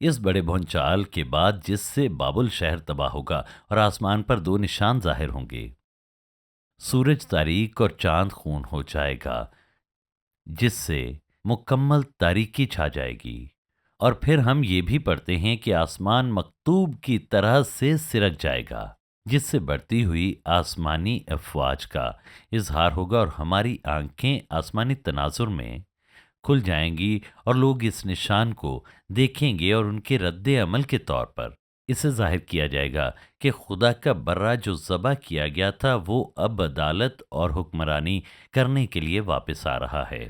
اس بڑے بھونچال کے بعد جس سے بابل شہر تباہ ہوگا اور آسمان پر دو نشان ظاہر ہوں گے، سورج تاریک اور چاند خون ہو جائے گا، جس سے مکمل تاریکی چھا جائے گی۔ اور پھر ہم یہ بھی پڑھتے ہیں کہ آسمان مکتوب کی طرح سے سرک جائے گا، جس سے بڑھتی ہوئی آسمانی افواج کا اظہار ہوگا، اور ہماری آنکھیں آسمانی تناظر میں کھل جائیں گی اور لوگ اس نشان کو دیکھیں گے، اور ان کے رد عمل کے طور پر اسے ظاہر کیا جائے گا کہ خدا کا برہ جو ذبح کیا گیا تھا وہ اب عدالت اور حکمرانی کرنے کے لیے واپس آ رہا ہے۔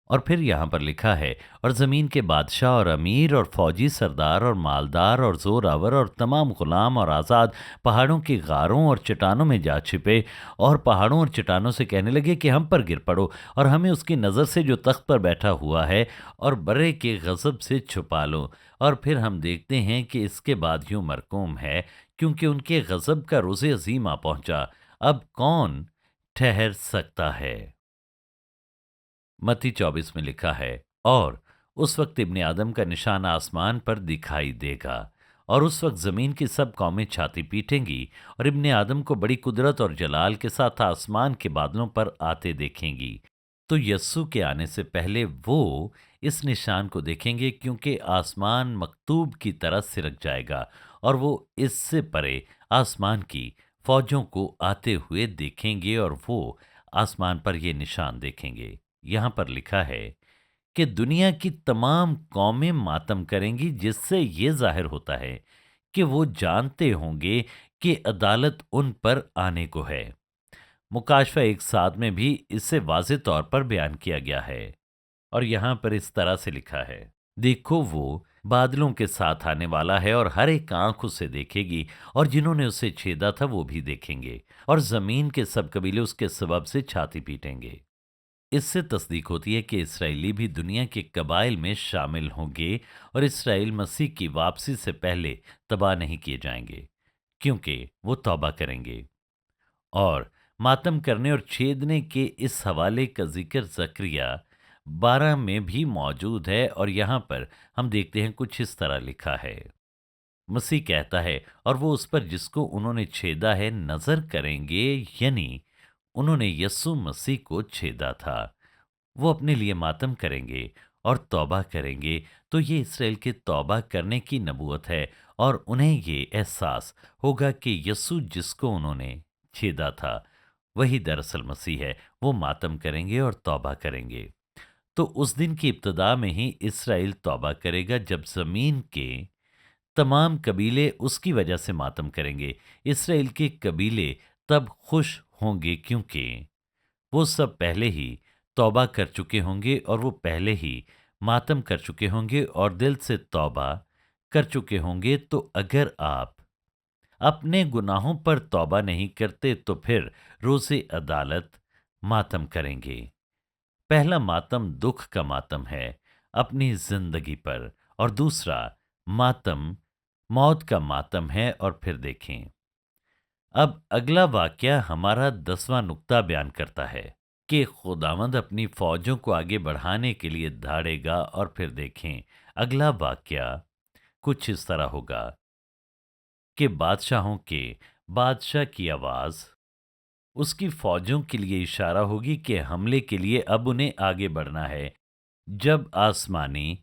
اور پھر یہاں پر لکھا ہے، اور زمین کے بادشاہ اور امیر اور فوجی سردار اور مالدار اور زور آور اور تمام غلام اور آزاد پہاڑوں کی غاروں اور چٹانوں میں جا چھپے، اور پہاڑوں اور چٹانوں سے کہنے لگے کہ ہم پر گر پڑو اور ہمیں اس کی نظر سے جو تخت پر بیٹھا ہوا ہے اور برے کے غضب سے چھپا لو۔ اور پھر ہم دیکھتے ہیں کہ اس کے بعد یوں مرقوم ہے، کیونکہ ان کے غضب کا روز عظیم آ پہنچا، اب کون ٹھہر سکتا ہے؟ متی 24 میں لکھا ہے، اور اس وقت ابن آدم کا نشان آسمان پر دکھائی دے گا، اور اس وقت زمین کی سب قومیں چھاتی پیٹیں گی اور ابن آدم کو بڑی قدرت اور جلال کے ساتھ آسمان کے بادلوں پر آتے دیکھیں گی۔ تو یسوع کے آنے سے پہلے وہ اس نشان کو دیکھیں گے، کیونکہ آسمان مکتوب کی طرح سرک جائے گا، اور وہ اس سے پرے آسمان کی فوجوں کو آتے ہوئے دیکھیں گے، اور وہ آسمان پر یہ نشان دیکھیں گے۔ یہاں پر لکھا ہے کہ دنیا کی تمام قومیں ماتم کریں گی، جس سے یہ ظاہر ہوتا ہے کہ وہ جانتے ہوں گے کہ عدالت ان پر آنے کو ہے۔ مکاشفہ 1:7 میں بھی اسے واضح طور پر بیان کیا گیا ہے، اور یہاں پر اس طرح سے لکھا ہے، دیکھو وہ بادلوں کے ساتھ آنے والا ہے، اور ہر ایک آنکھ اسے دیکھے گی، اور جنہوں نے اسے چھیدا تھا وہ بھی دیکھیں گے، اور زمین کے سب قبیلے اس کے سبب سے چھاتی پیٹیں گے۔ اس سے تصدیق ہوتی ہے کہ اسرائیلی بھی دنیا کے قبائل میں شامل ہوں گے، اور اسرائیل مسیح کی واپسی سے پہلے تباہ نہیں کیے جائیں گے، کیونکہ وہ توبہ کریں گے۔ اور ماتم کرنے اور چھیدنے کے اس حوالے کا ذکر زکریا 12 میں بھی موجود ہے، اور یہاں پر ہم دیکھتے ہیں کچھ اس طرح لکھا ہے، مسیح کہتا ہے، اور وہ اس پر جس کو انہوں نے چھیدا ہے نظر کریں گے، یعنی انہوں نے یسوع مسیح کو چھیدا تھا، وہ اپنے لیے ماتم کریں گے اور توبہ کریں گے۔ تو یہ اسرائیل کے توبہ کرنے کی نبوت ہے، اور انہیں یہ احساس ہوگا کہ یسوع جس کو انہوں نے چھیدا تھا وہی دراصل مسیح ہے، وہ ماتم کریں گے اور توبہ کریں گے۔ تو اس دن کی ابتدا میں ہی اسرائیل توبہ کرے گا، جب زمین کے تمام قبیلے اس کی وجہ سے ماتم کریں گے۔ اسرائیل کے قبیلے تب خوش ہوں گے، کیونکہ وہ سب پہلے ہی توبہ کر چکے ہوں گے، اور وہ پہلے ہی ماتم کر چکے ہوں گے اور دل سے توبہ کر چکے ہوں گے۔ تو اگر آپ اپنے گناہوں پر توبہ نہیں کرتے تو پھر روز عدالت ماتم کریں گے۔ پہلا ماتم دکھ کا ماتم ہے اپنی زندگی پر، اور دوسرا ماتم موت کا ماتم ہے۔ اور پھر دیکھیں، اب اگلا واقعہ ہمارا 10واں نقطہ بیان کرتا ہے کہ خداوند اپنی فوجوں کو آگے بڑھانے کے لیے دھاڑے گا، اور پھر دیکھیں اگلا واقعہ کچھ اس طرح ہوگا کہ بادشاہوں کے بادشاہ کی آواز اس کی فوجوں کے لیے اشارہ ہوگی کہ حملے کے لیے اب انہیں آگے بڑھنا ہے۔ جب آسمانی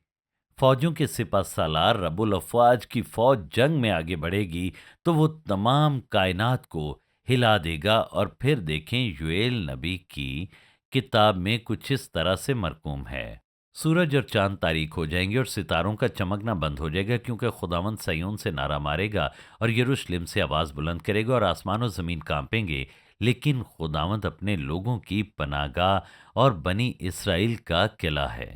فوجوں کے سپہ سالار رب الافواج کی فوج جنگ میں آگے بڑھے گی، تو وہ تمام کائنات کو ہلا دے گا۔ اور پھر دیکھیں یوئیل نبی کی کتاب میں کچھ اس طرح سے مرقوم ہے، سورج اور چاند تاریک ہو جائیں گے اور ستاروں کا چمکنا بند ہو جائے گا، کیونکہ خداوند سیون سے نعرہ مارے گا اور یروشلم سے آواز بلند کرے گا، اور آسمان و زمین کانپیں گے، لیکن خداوند اپنے لوگوں کی پناہ گاہ اور بنی اسرائیل کا قلعہ ہے۔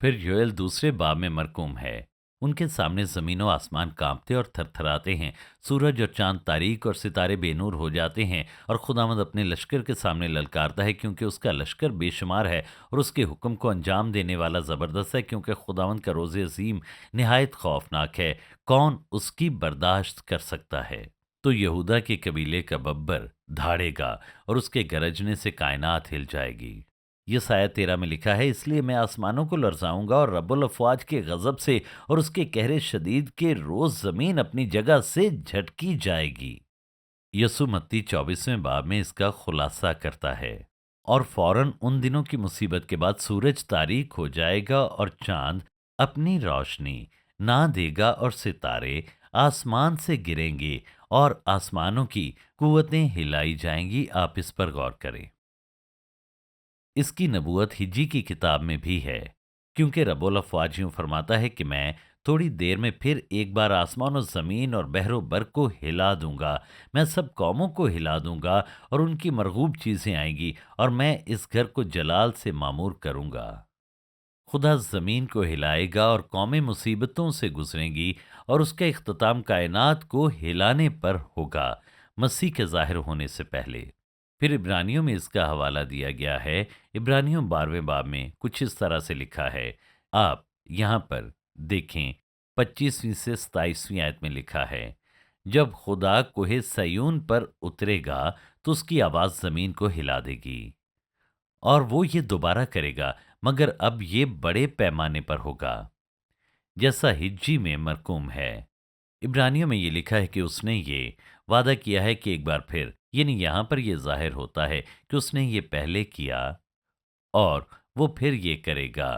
پھر یوئیل دوسرے باب میں مرقوم ہے، ان کے سامنے زمین و آسمان کانپتے اور تھر تھراتے ہیں، سورج اور چاند تاریک اور ستارے بے نور ہو جاتے ہیں، اور خداوند اپنے لشکر کے سامنے للکارتا ہے، کیونکہ اس کا لشکر بے شمار ہے، اور اس کے حکم کو انجام دینے والا زبردست ہے، کیونکہ خداوند کا روز عظیم نہایت خوفناک ہے، کون اس کی برداشت کر سکتا ہے؟ تو یہودا کے قبیلے کا ببر دھاڑے گا، اور اس کے گرجنے سے کائنات ہل جائے گی۔ یسایہ 13 میں لکھا ہے، اس لیے میں آسمانوں کو لرزاؤں گا اور رب الافواج کے غضب سے اور اس کے قہر شدید کے روز زمین اپنی جگہ سے جھٹکی جائے گی۔ یسوع متی 24ویں باب میں اس کا خلاصہ کرتا ہے، اور فوراً ان دنوں کی مصیبت کے بعد سورج تاریک ہو جائے گا اور چاند اپنی روشنی نہ دے گا اور ستارے آسمان سے گریں گے اور آسمانوں کی قوتیں ہلائی جائیں گی۔ آپ اس پر غور کریں۔ اس کی نبوت ہجی کی کتاب میں بھی ہے، کیونکہ رب الافواج یوں فرماتا ہے کہ میں تھوڑی دیر میں پھر ایک بار آسمان و زمین اور بحر و بر کو ہلا دوں گا، میں سب قوموں کو ہلا دوں گا اور ان کی مرغوب چیزیں آئیں گی اور میں اس گھر کو جلال سے معمور کروں گا۔ خدا زمین کو ہلائے گا اور قومیں مصیبتوں سے گزریں گی اور اس کا اختتام کائنات کو ہلانے پر ہوگا، مسیح کے ظاہر ہونے سے پہلے۔ پھر عبرانیوں میں اس کا حوالہ دیا گیا ہے۔ عبرانیوں 12ویں باب میں کچھ اس طرح سے لکھا ہے، آپ یہاں پر دیکھیں 25ویں سے 27ویں آیت میں لکھا ہے، جب خدا کوہ سیون پر اترے گا تو اس کی آواز زمین کو ہلا دے گی، اور وہ یہ دوبارہ کرے گا، مگر اب یہ بڑے پیمانے پر ہوگا، جیسا ہجی میں مرقوم ہے۔ عبرانیوں میں یہ لکھا ہے کہ اس نے یہ وعدہ کیا ہے کہ ایک بار پھر، یعنی یہاں پر یہ ظاہر ہوتا ہے کہ اس نے یہ پہلے کیا اور وہ پھر یہ کرے گا۔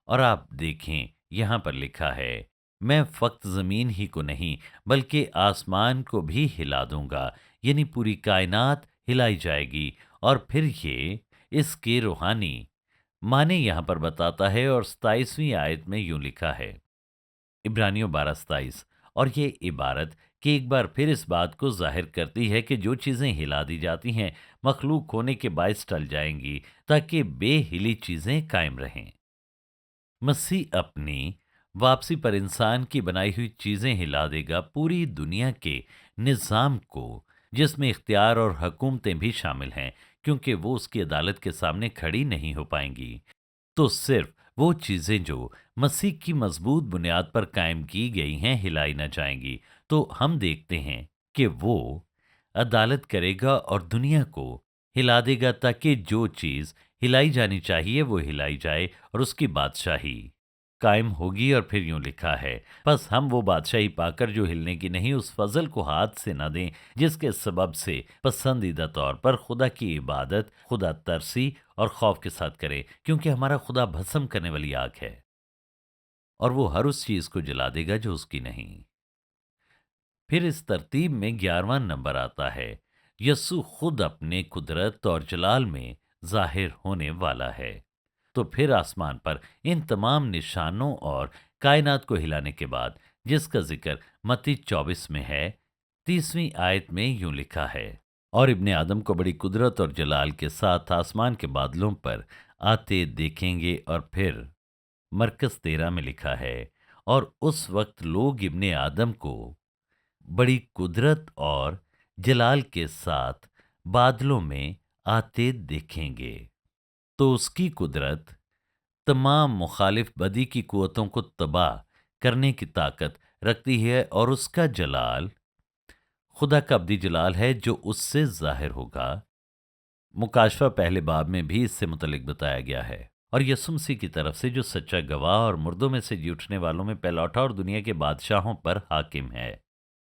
اور آپ دیکھیں یہاں پر لکھا ہے، میں فقط زمین ہی کو نہیں بلکہ آسمان کو بھی ہلا دوں گا، یعنی پوری کائنات ہلائی جائے گی۔ اور پھر یہ اس کے روحانی معنی یہاں پر بتاتا ہے، اور 27ویں آیت میں یوں لکھا ہے، عبرانیوں 12:27، اور یہ عبارت کہ ایک بار پھر اس بات کو ظاہر کرتی ہے کہ جو چیزیں ہلا دی جاتی ہیں مخلوق ہونے کے باعث ٹل جائیں گی، تاکہ بے ہلی چیزیں قائم رہیں۔ مسیح اپنی واپسی پر انسان کی بنائی ہوئی چیزیں ہلا دے گا، پوری دنیا کے نظام کو، جس میں اختیار اور حکومتیں بھی شامل ہیں، کیونکہ وہ اس کی عدالت کے سامنے کھڑی نہیں ہو پائیں گی۔ تو صرف وہ چیزیں جو مسیح کی مضبوط بنیاد پر قائم کی گئی ہیں ہلائی نہ جائیں گی۔ تو ہم دیکھتے ہیں کہ وہ عدالت کرے گا اور دنیا کو ہلا دے گا، تاکہ جو چیز ہلائی جانی چاہیے وہ ہلائی جائے اور اس کی بادشاہی قائم ہوگی۔ اور پھر یوں لکھا ہے، بس ہم وہ بادشاہی پا کر جو ہلنے کی نہیں، اس فضل کو ہاتھ سے نہ دیں جس کے سبب سے پسندیدہ طور پر خدا کی عبادت خدا ترسی اور خوف کے ساتھ کرے، کیونکہ ہمارا خدا بھسم کرنے والی آگ ہے اور وہ ہر اس چیز کو جلا دے گا جو اس کی نہیں۔ پھر اس ترتیب میں 11واں نمبر آتا ہے، یسوع خود اپنے قدرت اور جلال میں ظاہر ہونے والا ہے۔ تو پھر آسمان پر ان تمام نشانوں اور کائنات کو ہلانے کے بعد، جس کا ذکر متی 24 میں ہے، 30ویں آیت میں یوں لکھا ہے، اور ابن آدم کو بڑی قدرت اور جلال کے ساتھ آسمان کے بادلوں پر آتے دیکھیں گے۔ اور پھر مرکز 13 میں لکھا ہے، اور اس وقت لوگ ابن آدم کو بڑی قدرت اور جلال کے ساتھ بادلوں میں آتے دیکھیں گے۔ تو اس کی قدرت تمام مخالف بدی کی قوتوں کو تباہ کرنے کی طاقت رکھتی ہے، اور اس کا جلال خدا کا ابدی جلال ہے جو اس سے ظاہر ہوگا۔ مکاشفہ پہلے باب میں بھی اس سے متعلق بتایا گیا ہے، اور یسوع مسیح کی طرف سے جو سچا گواہ اور مردوں میں سے جی اٹھنے والوں میں پہلوٹا اور دنیا کے بادشاہوں پر حاکم ہے۔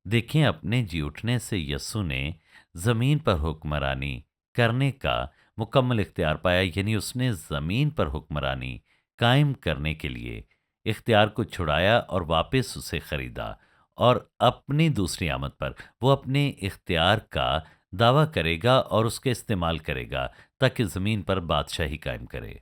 دیکھیں، اپنے جی اٹھنے سے یسوع نے زمین پر حکمرانی کرنے کا مکمل اختیار پایا، یعنی اس نے زمین پر حکمرانی قائم کرنے کے لیے اختیار کو چھڑایا اور واپس اسے خریدا، اور اپنی دوسری آمد پر وہ اپنے اختیار کا دعویٰ کرے گا اور اس کے استعمال کرے گا تاکہ زمین پر بادشاہی قائم کرے۔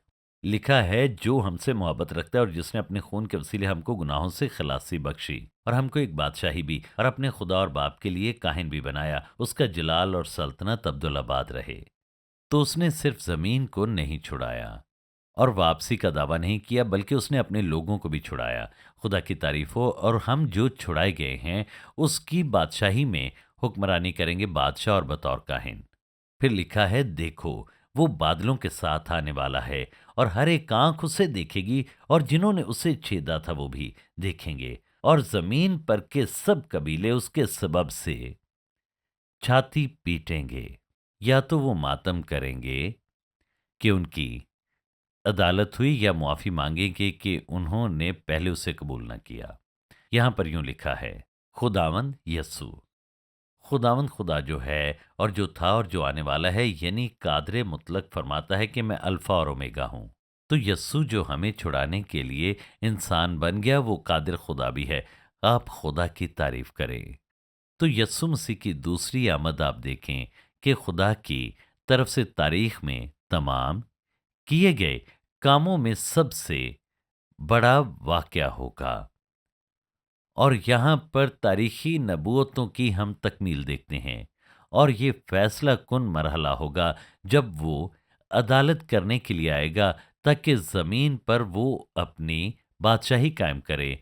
لکھا ہے، جو ہم سے محبت رکھتا ہے اور جس نے اپنے خون کے وسیلے ہم کو گناہوں سے خلاصی بخشی اور ہم کو ایک بادشاہی بھی اور اپنے خدا اور باپ کے لیے کاہن بھی بنایا، اس کا جلال اور سلطنت عبدالآباد رہے۔ تو اس نے صرف زمین کو نہیں چھڑایا اور واپسی کا دعویٰ نہیں کیا، بلکہ اس نے اپنے لوگوں کو بھی چھڑایا۔ خدا کی تعریف ہو، اور ہم جو چھڑائے گئے ہیں اس کی بادشاہی میں حکمرانی کریں گے، بادشاہ اور بطور کاہن۔ پھر لکھا ہے، دیکھو وہ بادلوں کے ساتھ آنے والا ہے، اور ہر ایک آنکھ اسے دیکھے گی، اور جنہوں نے اسے چھیدا تھا وہ بھی دیکھیں گے، اور زمین پر کے سب قبیلے اس کے سبب سے چھاتی پیٹیں گے، یا تو وہ ماتم کریں گے کہ ان کی عدالت ہوئی یا معافی مانگیں گے کہ انہوں نے پہلے اسے قبول نہ کیا؟ یہاں پر یوں لکھا ہے، خداوند یسوع، خداوند خدا جو ہے اور جو تھا اور جو آنے والا ہے، یعنی قادر مطلق فرماتا ہے کہ میں الفا اور اومیگا ہوں۔ تو یسوع جو ہمیں چھڑانے کے لیے انسان بن گیا، وہ قادر خدا بھی ہے۔ آپ خدا کی تعریف کریں۔ تو یسوع مسیح کی دوسری آمد آپ دیکھیں کہ خدا کی طرف سے تاریخ میں تمام کیے گئے کاموں میں سب سے بڑا واقعہ ہوگا، اور یہاں پر تاریخی نبوتوں کی ہم تکمیل دیکھتے ہیں، اور یہ فیصلہ کن مرحلہ ہوگا جب وہ عدالت کرنے کے لیے آئے گا تاکہ زمین پر وہ اپنی بادشاہی قائم کرے۔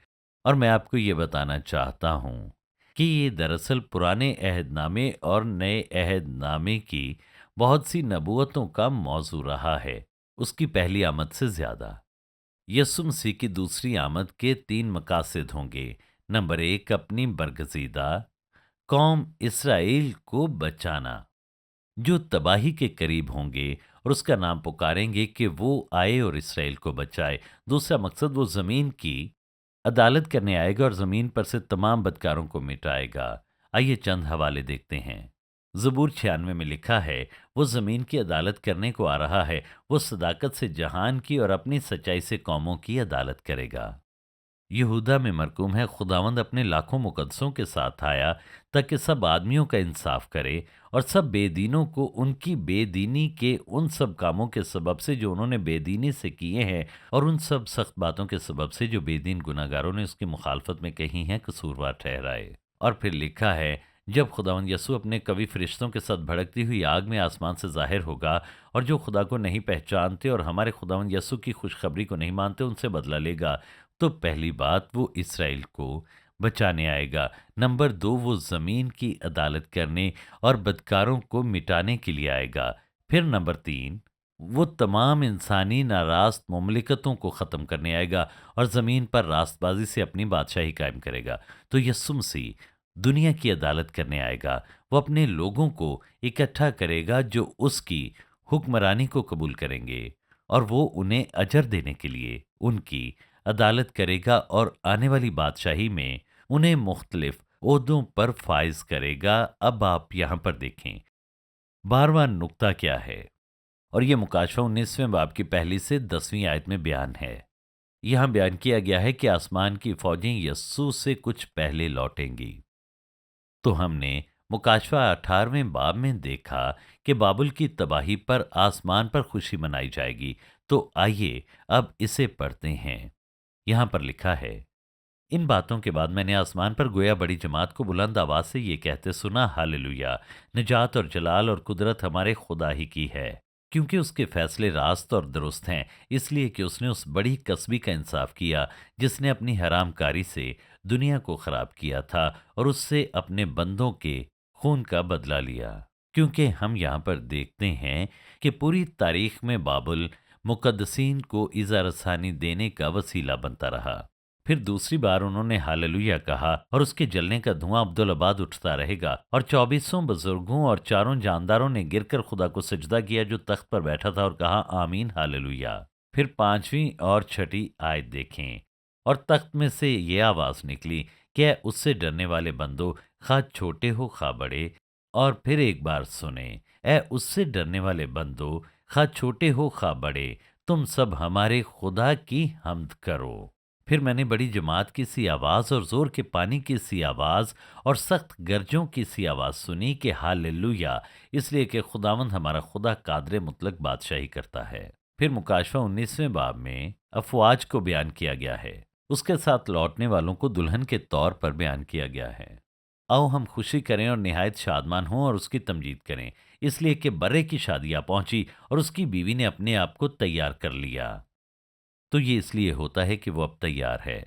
اور میں آپ کو یہ بتانا چاہتا ہوں کہ یہ دراصل پرانے عہد نامے اور نئے عہد نامے کی بہت سی نبوتوں کا موضوع رہا ہے، اس کی پہلی آمد سے زیادہ۔ یسوع مسیح کی دوسری آمد کے تین مقاصد ہوں گے۔ نمبر ایک، اپنی برگزیدہ قوم اسرائیل کو بچانا، جو تباہی کے قریب ہوں گے اور اس کا نام پکاریں گے کہ وہ آئے اور اسرائیل کو بچائے۔ دوسرا مقصد، وہ زمین کی عدالت کرنے آئے گا اور زمین پر سے تمام بدکاروں کو مٹائے گا۔ آئیے چند حوالے دیکھتے ہیں۔ زبور 96 میں لکھا ہے، وہ زمین کی عدالت کرنے کو آ رہا ہے، وہ صداقت سے جہان کی اور اپنی سچائی سے قوموں کی عدالت کرے گا۔ یہودا میں مرقوم ہے، خداوند اپنے لاکھوں مقدسوں کے ساتھ آیا تاکہ سب آدمیوں کا انصاف کرے اور سب بے دینوں کو ان کی بے دینی کے ان سب کاموں کے سبب سے جو انہوں نے بے دینی سے کیے ہیں، اور ان سب سخت باتوں کے سبب سے جو بے دین گناہ گاروں نے اس کی مخالفت میں کہی ہیں، قصوروار ٹھہرائے۔ اور پھر لکھا ہے، جب خداوند یسوع اپنے قوی فرشتوں کے ساتھ بھڑکتی ہوئی آگ میں آسمان سے ظاہر ہوگا، اور جو خدا کو نہیں پہچانتے اور ہمارے خداوند یسوع کی خوشخبری کو نہیں مانتے، ان سے بدلہ لے گا۔ تو پہلی بات، وہ اسرائیل کو بچانے آئے گا۔ نمبر دو، وہ زمین کی عدالت کرنے اور بدکاروں کو مٹانے کے لیے آئے گا۔ پھر نمبر تین، وہ تمام انسانی ناراست مملکتوں کو ختم کرنے آئے گا اور زمین پر راست بازی سے اپنی بادشاہی قائم کرے گا۔ تو یسوع مسیح دنیا کی عدالت کرنے آئے گا۔ وہ اپنے لوگوں کو اکٹھا کرے گا جو اس کی حکمرانی کو قبول کریں گے، اور وہ انہیں اجر دینے کے لیے ان کی عدالت کرے گا اور آنے والی بادشاہی میں انہیں مختلف عہدوں پر فائز کرے گا۔ اب آپ یہاں پر دیکھیں 12واں نقطہ کیا ہے، اور یہ مکاشفہ 19ویں باب کی پہلی سے 10ویں آیت میں بیان ہے۔ یہاں بیان کیا گیا ہے کہ آسمان کی فوجیں یسوع سے کچھ پہلے لوٹیں گی۔ تو ہم نے مکاشفہ 18ویں باب میں دیکھا کہ بابل کی تباہی پر آسمان پر خوشی منائی جائے گی۔ تو آئیے اب اسے پڑھتے ہیں۔ یہاں پر لکھا ہے، ان باتوں کے بعد میں نے آسمان پر گویا بڑی جماعت کو بلند آواز سے یہ کہتے سنا، ہاللویا! نجات اور جلال اور قدرت ہمارے خدا ہی کی ہے، کیونکہ اس کے فیصلے راست اور درست ہیں، اس لیے کہ اس نے اس بڑی کسبی کا انصاف کیا جس نے اپنی حرام کاری سے دنیا کو خراب کیا تھا، اور اس سے اپنے بندوں کے خون کا بدلہ لیا۔ کیونکہ ہم یہاں پر دیکھتے ہیں کہ پوری تاریخ میں بابل مقدسین کو ایذا رسانی دینے کا وسیلہ بنتا رہا۔ پھر دوسری بار انہوں نے ہاللویا کہا، اور اس کے جلنے کا دھواں عبدالآباد اٹھتا رہے گا، اور 24 بزرگوں اور چاروں جانداروں نے گر کر خدا کو سجدہ کیا جو تخت پر بیٹھا تھا، اور کہا آمین ہاللویا۔ پھر 5ویں اور 6ٹھی آیت دیکھیں، اور تخت میں سے یہ آواز نکلی کہ اے اس سے ڈرنے والے بندو، خواہ چھوٹے ہو خواہ بڑے۔ اور پھر ایک بار سنیں، اے اس سے ڈرنے والے بندو، خواہ چھوٹے ہو خواہ بڑے، تم سب ہمارے خدا کی حمد کرو۔ پھر میں نے بڑی جماعت کی سی آواز اور زور کے پانی کی سی آواز اور سخت گرجوں کی سی آواز سنی کہ ہاللویا، اس لیے کہ خداوند ہمارا خدا قادر مطلق بادشاہی کرتا ہے۔ پھر مکاشفہ 19ویں باب میں افواج کو بیان کیا گیا ہے، اس کے ساتھ لوٹنے والوں کو دلہن کے طور پر بیان کیا گیا ہے۔ آؤ ہم خوشی کریں اور نہایت شادمان ہوں اور اس کی تمجید کریں، اس لیے کہ برے کی شادی آ پہنچی اور اس کی بیوی نے اپنے آپ کو تیار کر لیا۔ تو یہ اس لیے ہوتا ہے کہ وہ اب تیار ہے،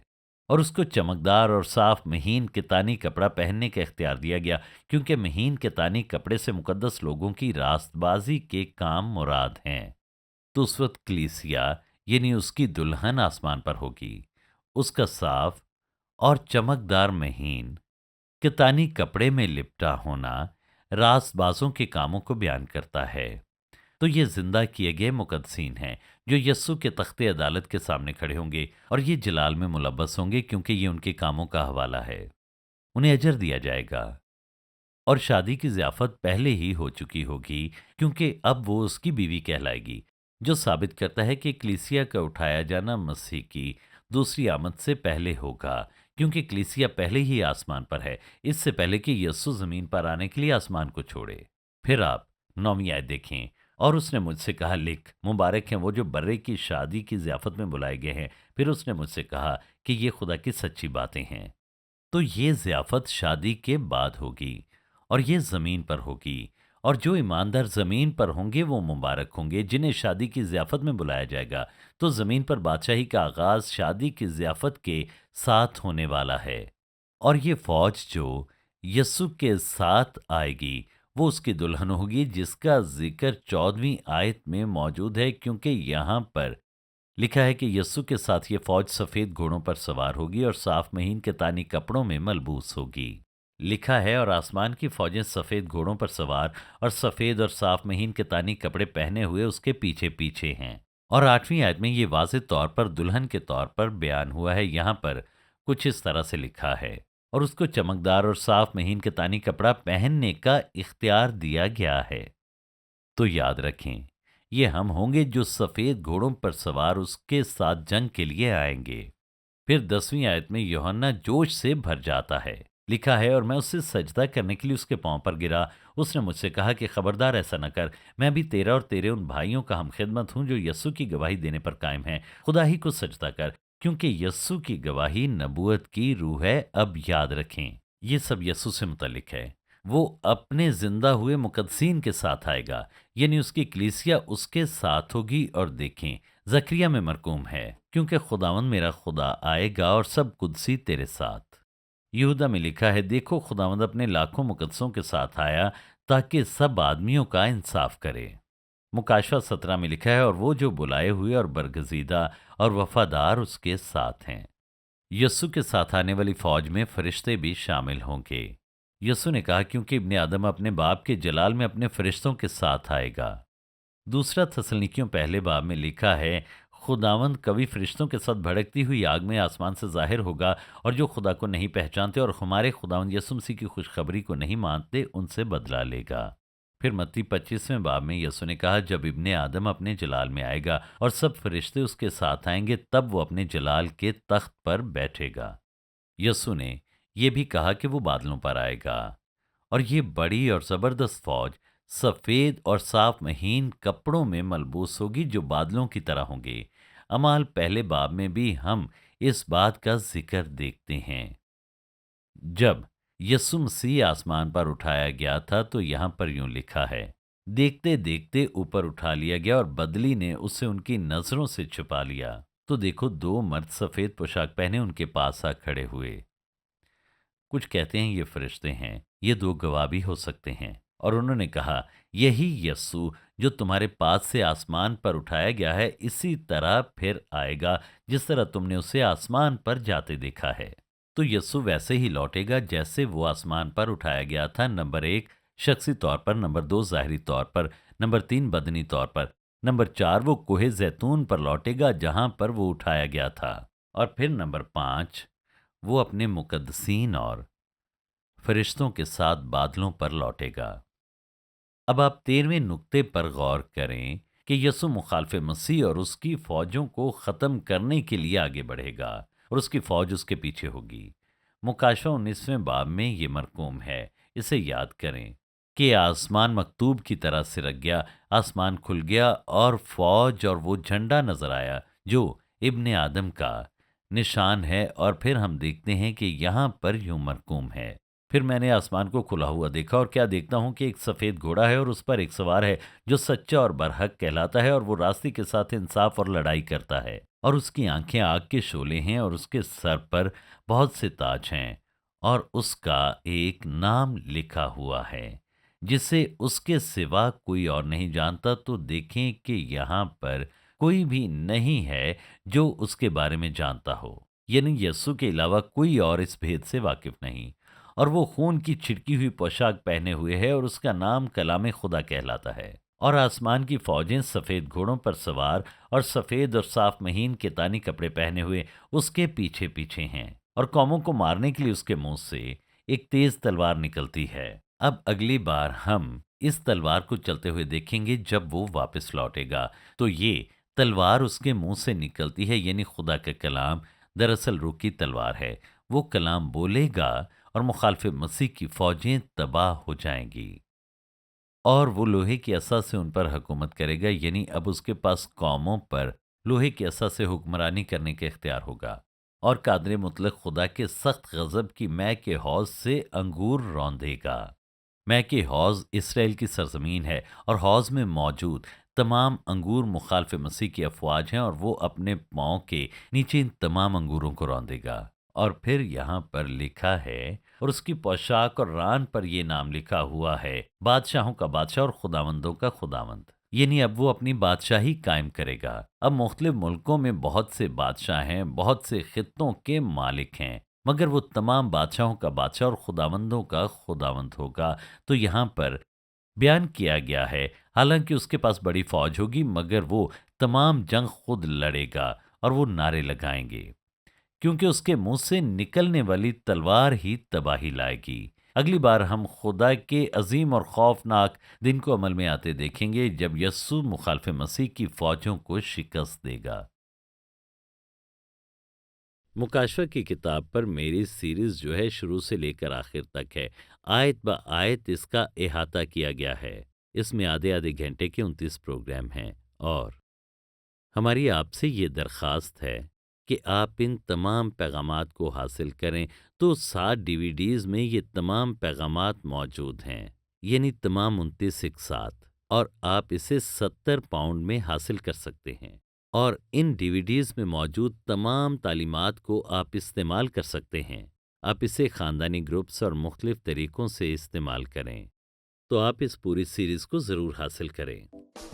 اور اس کو چمکدار اور صاف مہین کتانی کپڑا پہننے کا اختیار دیا گیا، کیونکہ مہین کتانی کپڑے سے مقدس لوگوں کی راست بازی کے کام مراد ہیں۔ تو اس وقت کلیسیا یعنی اس کی دلہن آسمان پر ہوگی، اس کا صاف اور چمکدار مہین کتانی کپڑے میں لپٹا ہونا راست بازوں کے کاموں کو بیان کرتا ہے۔ تو یہ زندہ کیے گئے مقدسین ہیں جو یسوع کے تخت عدالت کے سامنے کھڑے ہوں گے، اور یہ جلال میں ملبس ہوں گے کیونکہ یہ ان کے کاموں کا حوالہ ہے۔ انہیں اجر دیا جائے گا، اور شادی کی ضیافت پہلے ہی ہو چکی ہوگی کیونکہ اب وہ اس کی بیوی کہلائے گی، جو ثابت کرتا ہے کہ کلیسیا کا اٹھایا جانا مسیح کی دوسری آمد سے پہلے ہوگا، کیونکہ کلیسیا پہلے ہی آسمان پر ہے، اس سے پہلے کہ یسوع زمین پر آنے کے لیے آسمان کو چھوڑے۔ پھر آپ 9ویں آیت دیکھیں، اور اس نے مجھ سے کہا، لکھ، مبارک ہیں وہ جو برے کی شادی کی ضیافت میں بلائے گئے ہیں۔ پھر اس نے مجھ سے کہا کہ یہ خدا کی سچی باتیں ہیں۔ تو یہ ضیافت شادی کے بعد ہوگی، اور یہ زمین پر ہوگی، اور جو ایماندار زمین پر ہوں گے وہ مبارک ہوں گے جنہیں شادی کی ضیافت میں بلایا جائے گا۔ تو زمین پر بادشاہی کا آغاز شادی کی ضیافت کے ساتھ ہونے والا ہے، اور یہ فوج جو یسوع کے ساتھ آئے گی وہ اس کی دلہن ہوگی، جس کا ذکر 14ویں آیت میں موجود ہے، کیونکہ یہاں پر لکھا ہے کہ یسوع کے ساتھ یہ فوج سفید گھوڑوں پر سوار ہوگی اور صاف مہین کے تانی کپڑوں میں ملبوس ہوگی۔ لکھا ہے، اور آسمان کی فوجیں سفید گھوڑوں پر سوار اور سفید اور صاف مہین کے تانی کپڑے پہنے ہوئے اس کے پیچھے پیچھے ہیں۔ اور 8ویں آیت میں یہ واضح طور پر دلہن کے طور پر بیان ہوا ہے۔ یہاں پر کچھ اس طرح سے لکھا ہے، اور اس کو چمکدار اور صاف مہین کے تانی کپڑا پہننے کا اختیار دیا گیا ہے۔ تو یاد رکھیں، یہ ہم ہوں گے جو سفید گھوڑوں پر سوار اس کے ساتھ جنگ کے لیے آئیں گے۔ پھر 10ویں آیت میں یوحنا جوش سے بھر جاتا ہے۔ لکھا ہے، اور میں اس سے سجدہ کرنے کے لیے اس کے پاؤں پر گرا۔ اس نے مجھ سے کہا کہ خبردار ایسا نہ کر، میں بھی تیرا اور تیرے ان بھائیوں کا ہم خدمت ہوں جو یسوع کی گواہی دینے پر قائم ہیں۔ خدا ہی کو سجدہ کر، کیونکہ یسوع کی گواہی نبوت کی روح ہے۔ اب یاد رکھیں، یہ سب یسوع سے متعلق ہے۔ وہ اپنے زندہ ہوئے مقدسین کے ساتھ آئے گا، یعنی اس کی کلیسیا اس کے ساتھ ہوگی۔ اور دیکھیں، زکریا میں مرقوم ہے، کیونکہ خداوند میرا خدا آئے گا اور سب قدسی تیرے ساتھ۔ یہودا میں لکھا ہے، دیکھو خداوند اپنے لاکھوں مقدسوں کے ساتھ آیا تاکہ سب آدمیوں کا انصاف کرے۔ مکاشفہ 17 میں لکھا ہے، اور وہ جو بلائے ہوئے اور برگزیدہ اور وفادار اس کے ساتھ ہیں۔ یسوع کے ساتھ آنے والی فوج میں فرشتے بھی شامل ہوں گے۔ یسوع نے کہا، کیونکہ ابن آدم اپنے باپ کے جلال میں اپنے فرشتوں کے ساتھ آئے گا۔ دوسرا تسلنیکیوں پہلے باب میں لکھا ہے، خداوند کبھی فرشتوں کے ساتھ بھڑکتی ہوئی آگ میں آسمان سے ظاہر ہوگا، اور جو خدا کو نہیں پہچانتے اور ہمارے خداوند یسوع مسیح کی خوشخبری کو نہیں مانتے ان سے بدلہ لے گا۔ پھر متی 25ویں باب میں یسوع نے کہا، جب ابن آدم اپنے جلال میں آئے گا اور سب فرشتے اس کے ساتھ آئیں گے، تب وہ اپنے جلال کے تخت پر بیٹھے گا۔ یسوع نے یہ بھی کہا کہ وہ بادلوں پر آئے گا، اور یہ بڑی اور زبردست فوج سفید اور صاف مہین کپڑوں میں ملبوس ہوگی جو بادلوں کی طرح ہوں گے۔ اعمال پہلے باب میں بھی ہم اس بات کا ذکر دیکھتے ہیں۔ جب یسوع مسیح آسمان پر اٹھایا گیا تھا تو یہاں پر یوں لکھا ہے، دیکھتے دیکھتے اوپر اٹھا لیا گیا اور بدلی نے اسے ان کی نظروں سے چھپا لیا۔ تو دیکھو، دو مرد سفید پوشاک پہنے ان کے پاس آ کھڑے ہوئے۔ کچھ کہتے ہیں یہ فرشتے ہیں، یہ دو گواہ بھی ہو سکتے ہیں، اور انہوں نے کہا، یہی یسوع جو تمہارے پاس سے آسمان پر اٹھایا گیا ہے، اسی طرح پھر آئے گا جس طرح تم نے اسے آسمان پر جاتے دیکھا ہے۔ تو یسوع ویسے ہی لوٹے گا جیسے وہ آسمان پر اٹھایا گیا تھا۔ نمبر 1 شخصی طور پر، نمبر 2 ظاہری طور پر، نمبر 3 بدنی طور پر، نمبر 4 وہ کوہ زیتون پر لوٹے گا جہاں پر وہ اٹھایا گیا تھا، اور پھر نمبر 5 وہ اپنے مقدسین اور فرشتوں کے ساتھ بادلوں پر لوٹے گا۔ اب آپ 13ویں نقطے پر غور کریں کہ یسوع مخالف مسیح اور اس کی فوجوں کو ختم کرنے کے لیے آگے بڑھے گا، اور اس کی فوج اس کے پیچھے ہوگی۔ مکاشفہ 19ویں باب میں یہ مرقوم ہے، اسے یاد کریں کہ آسمان مکتوب کی طرح سرک گیا، آسمان کھل گیا اور فوج اور وہ جھنڈا نظر آیا جو ابن آدم کا نشان ہے۔ اور پھر ہم دیکھتے ہیں کہ یہاں پر یوں مرقوم ہے، پھر میں نے آسمان کو کھلا ہوا دیکھا، اور کیا دیکھتا ہوں کہ ایک سفید گھوڑا ہے اور اس پر ایک سوار ہے جو سچا اور برحق کہلاتا ہے، اور وہ راستے کے ساتھ انصاف اور لڑائی کرتا ہے، اور اس کی آنکھیں آگ کے شعلے ہیں، اور اس کے سر پر بہت سے تاج ہیں، اور اس کا ایک نام لکھا ہوا ہے جسے اس کے سوا کوئی اور نہیں جانتا۔ تو دیکھیں کہ یہاں پر کوئی بھی نہیں ہے جو اس کے بارے میں جانتا ہو، یعنی یسوع کے علاوہ کوئی اور اس بھید سے واقف نہیں، اور وہ خون کی چھڑکی ہوئی پوشاک پہنے ہوئے ہے، اور اس کا نام کلام خدا کہلاتا ہے، اور آسمان کی فوجیں سفید گھوڑوں پر سوار اور سفید اور صاف مہین کتانی کپڑے پہنے ہوئے اس کے پیچھے پیچھے ہیں، اور قوموں کو مارنے کے لیے اس کے منہ سے ایک تیز تلوار نکلتی ہے۔ اب اگلی بار ہم اس تلوار کو چلتے ہوئے دیکھیں گے جب وہ واپس لوٹے گا، تو یہ تلوار اس کے منہ سے نکلتی ہے، یعنی خدا کا کلام دراصل روح کی تلوار ہے۔ وہ کلام بولے گا اور مخالف مسیح کی فوجیں تباہ ہو جائیں گی، اور وہ لوہے کی عصا سے ان پر حکومت کرے گا، یعنی اب اس کے پاس قوموں پر لوہے کی عصا سے حکمرانی کرنے کا اختیار ہوگا، اور قادر مطلق خدا کے سخت غضب کی مے کے حوض سے انگور روندے گا۔ مے کے حوض اسرائیل کی سرزمین ہے، اور حوض میں موجود تمام انگور مخالف مسیح کی افواج ہیں، اور وہ اپنے پاؤں کے نیچے ان تمام انگوروں کو روندے گا۔ اور پھر یہاں پر لکھا ہے، اور اس کی پوشاک اور ران پر یہ نام لکھا ہوا ہے، بادشاہوں کا بادشاہ اور خداوندوں کا خداوند، یعنی اب وہ اپنی بادشاہی قائم کرے گا۔ اب مختلف ملکوں میں بہت سے بادشاہ ہیں، بہت سے خطوں کے مالک ہیں، مگر وہ تمام بادشاہوں کا بادشاہ اور خداوندوں کا خداوند ہوگا۔ تو یہاں پر بیان کیا گیا ہے، حالانکہ اس کے پاس بڑی فوج ہوگی، مگر وہ تمام جنگ خود لڑے گا، اور وہ نعرے لگائیں گے، کیونکہ اس کے منہ سے نکلنے والی تلوار ہی تباہی لائے گی۔ اگلی بار ہم خدا کے عظیم اور خوفناک دن کو عمل میں آتے دیکھیں گے، جب یسوع مخالف مسیح کی فوجوں کو شکست دے گا۔ مکاشفہ کی کتاب پر میری سیریز جو ہے شروع سے لے کر آخر تک ہے، آیت با آیت اس کا احاطہ کیا گیا ہے۔ اس میں آدھے آدھے گھنٹے کے 29 پروگرام ہیں، اور ہماری آپ سے یہ درخواست ہے کہ آپ ان تمام پیغامات کو حاصل کریں۔ تو 7 DVDs میں یہ تمام پیغامات موجود ہیں، یعنی تمام 29 ایک ساتھ، اور آپ اسے 70 پاؤنڈ میں حاصل کر سکتے ہیں، اور ان DVDs میں موجود تمام تعلیمات کو آپ استعمال کر سکتے ہیں۔ آپ اسے خاندانی گروپس اور مختلف طریقوں سے استعمال کریں، تو آپ اس پوری سیریز کو ضرور حاصل کریں۔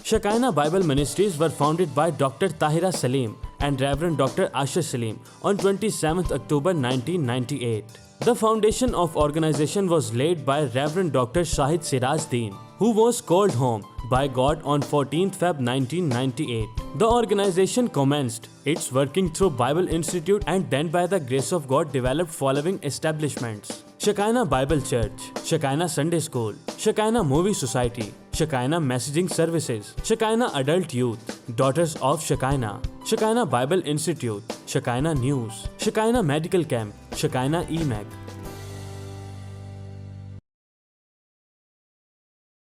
Shekinah Bible Ministries were founded by Dr. Tahira Salim and Reverend Dr. Asher Salim on 27th October 1998. The foundation of organization was laid by Reverend Dr. Shahid Siraj Deen, who was called home by God on 14th Feb 1998. The organization commenced its working through Bible Institute and then by the grace of God developed following establishments: Shekinah Bible Church, Shekinah Sunday School, Shekinah Movie Society, Shekinah Messaging Services, Shekinah Adult Youth, Daughters of Shekinah, Shekinah Bible Institute, Shekinah News, Shekinah Medical Camp, Shekinah EMAC,